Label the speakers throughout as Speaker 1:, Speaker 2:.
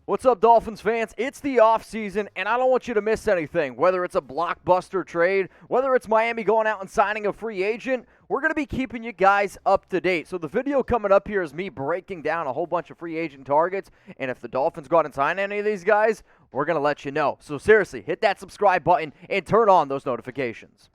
Speaker 1: What's up, Dolphins fans? It's the offseason, and I don't want you to miss anything. Whether it's a blockbuster trade, whether it's Miami going out and signing a free agent, we're going to be keeping you guys up to date. So the video coming up here is me breaking down a whole bunch of free agent targets, and if the Dolphins go out and sign any of these guys, we're going to let you know. So seriously, hit that subscribe button and turn on those notifications.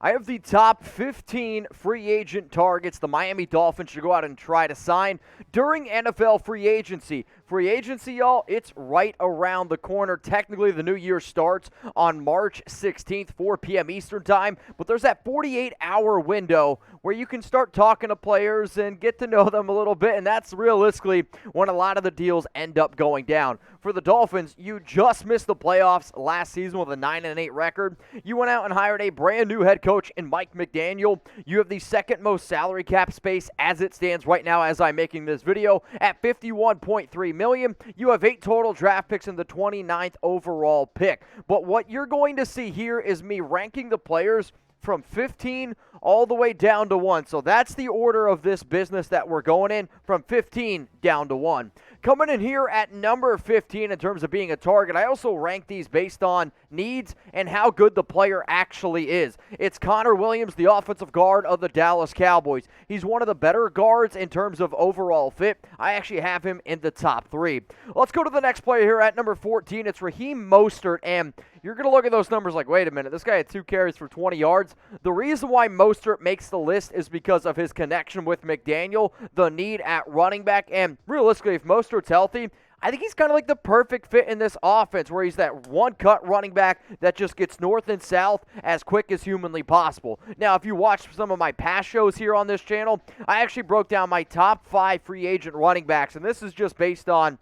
Speaker 1: I have the top 15 free agent targets the Miami Dolphins should go out and try to sign during NFL free agency. Free agency, y'all, it's right around the corner. Technically, the new year starts on March 16th, 4 p.m. Eastern time, but there's that 48-hour window where you can start talking to players and get to know them a little bit, and that's realistically when a lot of the deals end up going down. For the Dolphins, you just missed the playoffs last season with a 9-8 record. You went out and hired a brand new head coach in Mike McDaniel. You have the second most salary cap space as it stands right now as I'm making this video at $51.3 million. You have 8 total draft picks in the 29th overall pick. But what you're going to see here is me ranking the players from 15 all the way down to 1. So that's the order of this business that we're going in, from 15 down to 1. Coming in here at number 15 in terms of being a target, I also rank these based on needs and how good the player actually is. It's Connor Williams, the offensive guard of the Dallas Cowboys. He's one of the better guards in terms of overall fit. I actually have him in the top 3. Let's go to the next player here at number 14. It's Raheem Mostert, and you're going to look at those numbers like, wait a minute, this guy had 2 carries for 20 yards. The reason why Mostert makes the list is because of his connection with McDaniel, the need at running back, and realistically, if Mostert's healthy, I think he's kind of like the perfect fit in this offense where he's that one-cut running back that just gets north and south as quick as humanly possible. Now, if you watch some of my past shows here on this channel, I actually broke down my top 5 free agent running backs, and this is just based on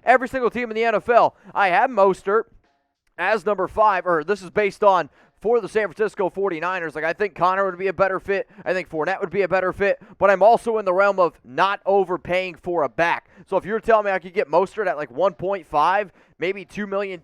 Speaker 1: every single team in the NFL. I have Mostert as number 5, or this is based on for the San Francisco 49ers. Like, I think Connor would be a better fit. I think Fournette would be a better fit. But I'm also in the realm of not overpaying for a back. So if you're telling me I could get Mostert at like 1.5, maybe $2 million,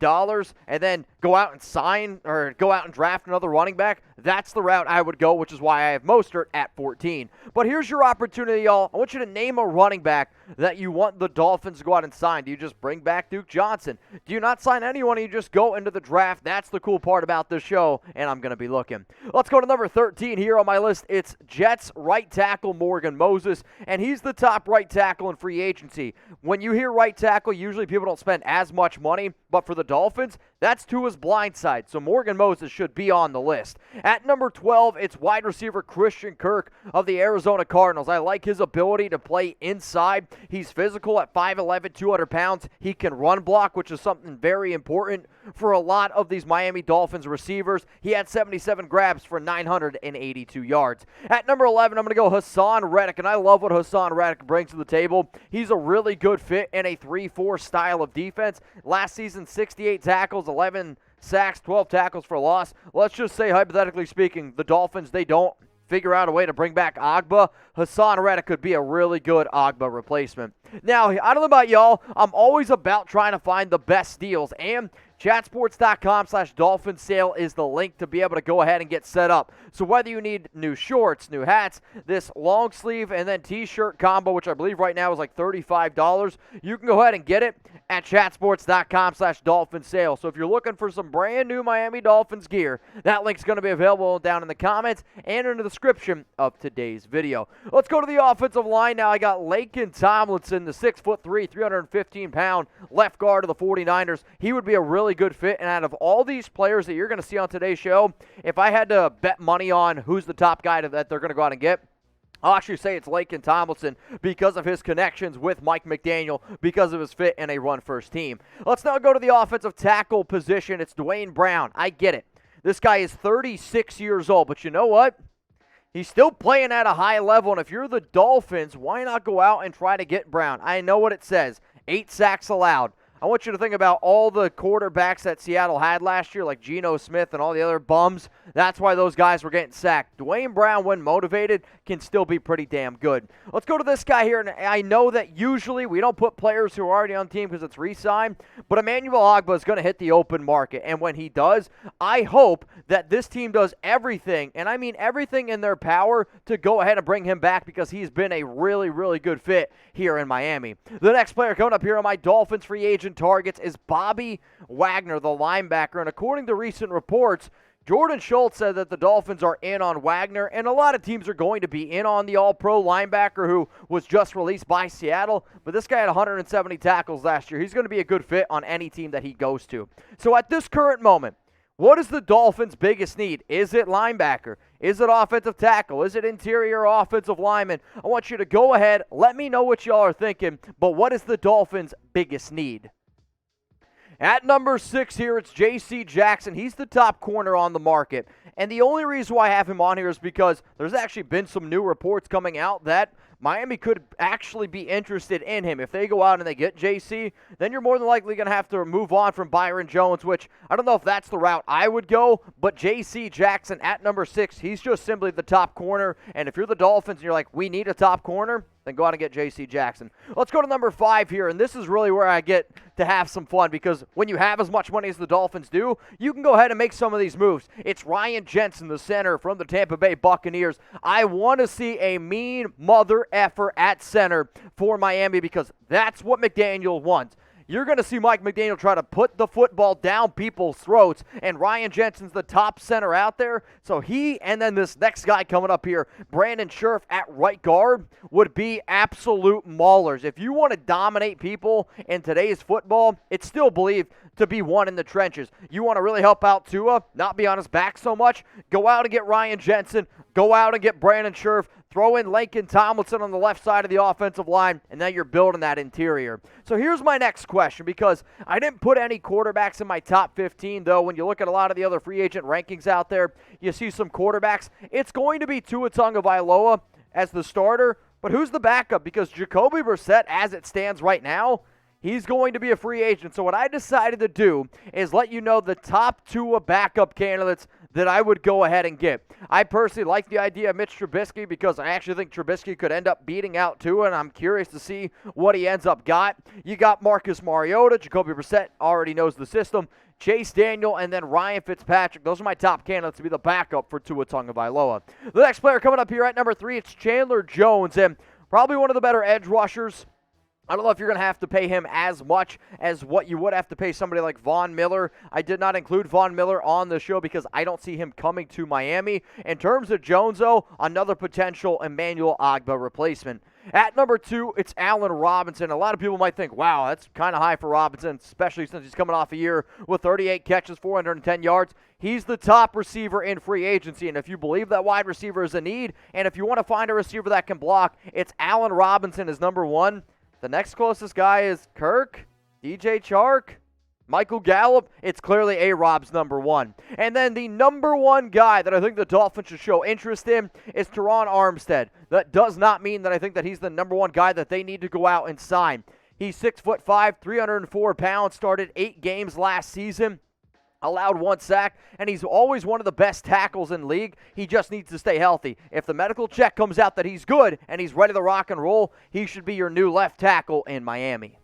Speaker 1: and then go out and sign or go out and draft another running back, that's the route I would go, which is why I have Mostert at 14. But here's your opportunity, y'all. I want you to name a running back that you want the Dolphins to go out and sign. Do you just bring back Duke Johnson? Do you not sign anyone and you just go into the draft? That's the cool part about this show, and I'm going to be looking. Let's go to number 13 here on my list. It's Jets right tackle Morgan Moses, and he's the top right tackle in free agency. When you hear right tackle, usually people don't spend as much money, but for the Dolphins, that's to his blind side, so Morgan Moses should be on the list. At number 12, it's wide receiver Christian Kirk of the Arizona Cardinals. I like his ability to play inside. He's physical at 5'11", 200 pounds. He can run block, which is something very important for a lot of these Miami Dolphins receivers. He had 77 grabs for 982 yards. At number 11, I'm going to go Haason Reddick, and I love what Haason Reddick brings to the table. He's a really good fit in a 3-4 style of defense. Last season, 68 tackles, 11 sacks, 12 tackles for loss. Let's just say, hypothetically speaking, the Dolphins, they don't figure out a way to bring back Ogbah. Haason Reddick could be a really good Ogbah replacement. Now, I don't know about y'all, I'm always about trying to find the best deals, and chatsports.com/Dolphin sale is the link to be able to go ahead and get set up. So whether you need new shorts, new hats, this long sleeve and then t-shirt combo, which I believe right now is like $35, you can go ahead and get it at chatsports.com/Dolphin sale. So if you're looking for some brand new Miami Dolphins gear, that link's going to be available down in the comments and in the description of today's video. Let's go to the offensive line now. I got Laken Tomlinson, the 6'3", 315-pound left guard of the 49ers. He would be a really good fit, and out of all these players that you're going to see on today's show, if I had to bet money on who's the top guy that they're going to go out and get, I'll actually say it's Laken Tomlinson because of his connections with Mike McDaniel, because of his fit in a run-first team. Let's now go to the offensive tackle position. It's Duane Brown. I get it. This guy is 36 years old, but you know what? He's still playing at a high level, and if you're the Dolphins, why not go out and try to get Brown? I know what it says, 8 sacks allowed. I want you to think about all the quarterbacks that Seattle had last year, like Geno Smith and all the other bums. That's why those guys were getting sacked. Duane Brown, when motivated, can still be pretty damn good. Let's go to this guy here, and I know that usually we don't put players who are already on the team because it's re-signed, but Emmanuel Ogbah is going to hit the open market, and when he does, I hope that this team does everything, and I mean everything in their power, to go ahead and bring him back because he's been a really, really good fit here in Miami. The next player coming up here on my Dolphins free agent targets is Bobby Wagner, the linebacker, and according to recent reports, Jordan Schultz said that the Dolphins are in on Wagner, and a lot of teams are going to be in on the all-pro linebacker who was just released by Seattle, but this guy had 170 tackles last year. He's going to be a good fit on any team that he goes to. So at this current moment, what is the Dolphins' biggest need? Is it linebacker? Is it offensive tackle? Is it interior offensive lineman? I want you to go ahead, let me know what y'all are thinking, but what is the Dolphins' biggest need? At number 6 here, it's J.C. Jackson. He's the top corner on the market. And the only reason why I have him on here is because there's actually been some new reports coming out that Miami could actually be interested in him. If they go out and they get JC, then you're more than likely going to have to move on from Byron Jones, which I don't know if that's the route I would go, but J.C. Jackson at number 6, he's just simply the top corner. And if you're the Dolphins and you're like, we need a top corner, then go out and get J.C. Jackson. Let's go to number 5 here, and this is really where I get to have some fun because when you have as much money as the Dolphins do, you can go ahead and make some of these moves. It's Ryan Jensen, the center from the Tampa Bay Buccaneers. I want to see a mean mother effer at center for Miami because that's what McDaniel wants. You're going to see Mike McDaniel try to put the football down people's throats, and Ryan Jensen's the top center out there. So he and then this next guy coming up here, Brandon Scherff at right guard, would be absolute maulers. If you want to dominate people in today's football, it's still believed to be one in the trenches. You want to really help out Tua, not be on his back so much, go out and get Ryan Jensen, go out and get Brandon Scherff, throw in Laken Tomlinson on the left side of the offensive line, and now you're building that interior. So here's my next question, because I didn't put any quarterbacks in my top 15, though. When you look at a lot of the other free agent rankings out there, you see some quarterbacks. It's going to be Tua Tagovailoa as the starter, but who's the backup? Because Jacoby Brissett, as it stands right now, he's going to be a free agent. So what I decided to do is let you know the top 2 backup candidates that I would go ahead and get. I personally like the idea of Mitch Trubisky because I actually think Trubisky could end up beating out Tua, and I'm curious to see what he ends up got. You got Marcus Mariota, Jacoby Brissett already knows the system, Chase Daniel, and then Ryan Fitzpatrick. Those are my top candidates to be the backup for Tua Tagovailoa. The next player coming up here at number 3, it's Chandler Jones, and probably one of the better edge rushers. I don't know if you're going to have to pay him as much as what you would have to pay somebody like Von Miller. I did not include Von Miller on the show because I don't see him coming to Miami. In terms of Jones, though, another potential Emmanuel Ogbah replacement. At number 2, it's Allen Robinson. A lot of people might think, wow, that's kind of high for Robinson, especially since he's coming off a year with 38 catches, 410 yards. He's the top receiver in free agency, and if you believe that wide receiver is a need, and if you want to find a receiver that can block, it's Allen Robinson as number 1. The next closest guy is Kirk, DJ Chark, Michael Gallup. It's clearly A-Rob's number 1. And then the number 1 guy that I think the Dolphins should show interest in is Terron Armstead. That does not mean that I think that he's the number 1 guy that they need to go out and sign. He's 6'5", 304 pounds, started 8 games last season. Allowed 1 sack, and he's always one of the best tackles in league. He just needs to stay healthy. If the medical check comes out that he's good and he's ready to rock and roll, he should be your new left tackle in Miami.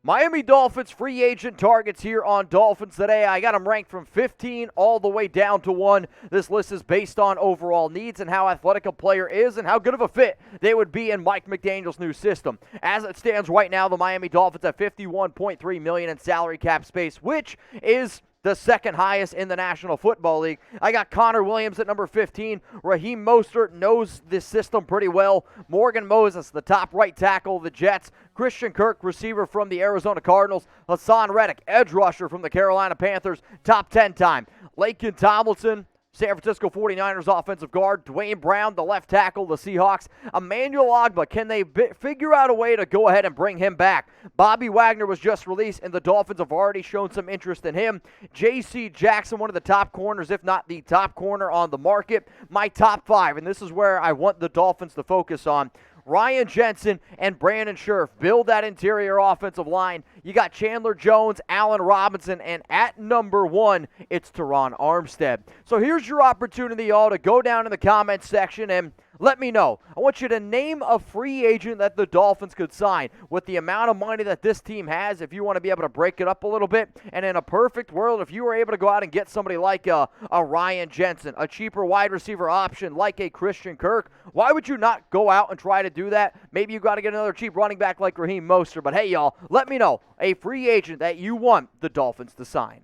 Speaker 1: Miami Dolphins free agent targets here on Dolphins Today. I got them ranked from 15 all the way down to 1. This list is based on overall needs and how athletic a player is and how good of a fit they would be in Mike McDaniel's new system. As it stands right now, the Miami Dolphins have $51.3 million in salary cap space, which is the second highest in the National Football League. I got Connor Williams at number 15. Raheem Mostert knows this system pretty well. Morgan Moses, the top right tackle of the Jets. Christian Kirk, receiver from the Arizona Cardinals. Haason Reddick, edge rusher from the Carolina Panthers, top 10 time. Laken Tomlinson, San Francisco 49ers offensive guard. Duane Brown, the left tackle, the Seahawks. Emmanuel Ogbah, can they figure out a way to go ahead and bring him back? Bobby Wagner was just released, and the Dolphins have already shown some interest in him. J.C. Jackson, one of the top corners, if not the top corner on the market. My top 5, and this is where I want the Dolphins to focus on. Ryan Jensen, and Brandon Scherff. Build that interior offensive line. You got Chandler Jones, Allen Robinson, and at number 1, it's Terron Armstead. So here's your opportunity, y'all, to go down in the comments section and let me know. I want you to name a free agent that the Dolphins could sign with the amount of money that this team has, if you want to be able to break it up a little bit. And in a perfect world, if you were able to go out and get somebody like a Ryan Jensen, a cheaper wide receiver option like a Christian Kirk, why would you not go out and try to do that? Maybe you got to get another cheap running back like Raheem Mostert. But hey, y'all, let me know a free agent that you want the Dolphins to sign.